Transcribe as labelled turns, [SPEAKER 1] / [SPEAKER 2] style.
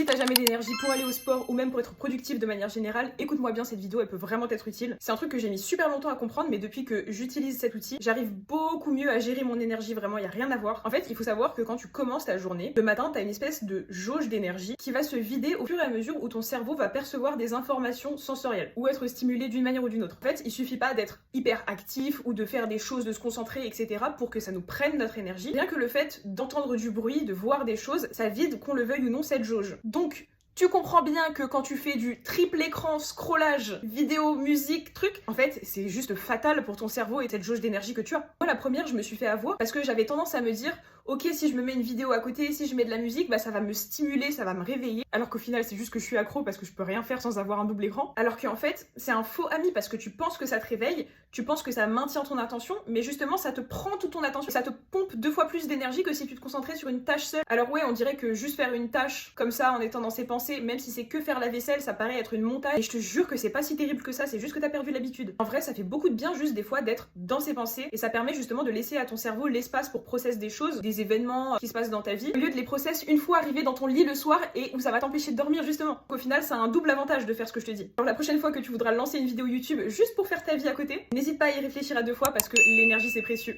[SPEAKER 1] Si t'as jamais d'énergie pour aller au sport ou même pour être productif de manière générale, écoute-moi bien, cette vidéo elle peut vraiment être utile. C'est un truc que j'ai mis super longtemps à comprendre, mais depuis que j'utilise cet outil, j'arrive beaucoup mieux à gérer mon énergie, vraiment y a rien à voir. En fait, il faut savoir que quand tu commences ta journée, le matin t'as une espèce de jauge d'énergie qui va se vider au fur et à mesure où ton cerveau va percevoir des informations sensorielles ou être stimulé d'une manière ou d'une autre. En fait, il suffit pas d'être hyper actif ou de faire des choses, de se concentrer, etc. pour que ça nous prenne notre énergie. Rien que le fait d'entendre du bruit, de voir des choses, ça vide, qu'on le veuille ou non, cette jauge. Donc, tu comprends bien que quand tu fais du triple écran, scrollage, vidéo, musique, truc, en fait, c'est juste fatal pour ton cerveau et cette jauge d'énergie que tu as. Moi, la première, je me suis fait avoir parce que j'avais tendance à me dire ok, si je me mets une vidéo à côté, si je mets de la musique, bah ça va me stimuler, ça va me réveiller. Alors qu'au final, c'est juste que je suis accro parce que je peux rien faire sans avoir un double écran. Alors qu'en fait, c'est un faux ami parce que tu penses que ça te réveille, tu penses que ça maintient ton attention, mais justement, ça te prend toute ton attention. Ça te pompe 2 fois plus d'énergie que si tu te concentrais sur une tâche seule. Alors ouais, on dirait que juste faire une tâche comme ça en étant dans ses pensées, même si c'est que faire la vaisselle, ça paraît être une montagne. Et je te jure que c'est pas si terrible que ça, c'est juste que t'as perdu l'habitude. En vrai, ça fait beaucoup de bien juste des fois d'être dans ses pensées et ça permet justement de laisser à ton cerveau l'espace pour processer des choses, des événements qui se passent dans ta vie, au lieu de les process une fois arrivé dans ton lit le soir et où ça va t'empêcher de dormir justement. Donc, au final, ça a un double avantage de faire ce que je te dis. Alors la prochaine fois que tu voudras lancer une vidéo YouTube juste pour faire ta vie à côté, n'hésite pas à y réfléchir à 2 fois parce que l'énergie c'est précieux.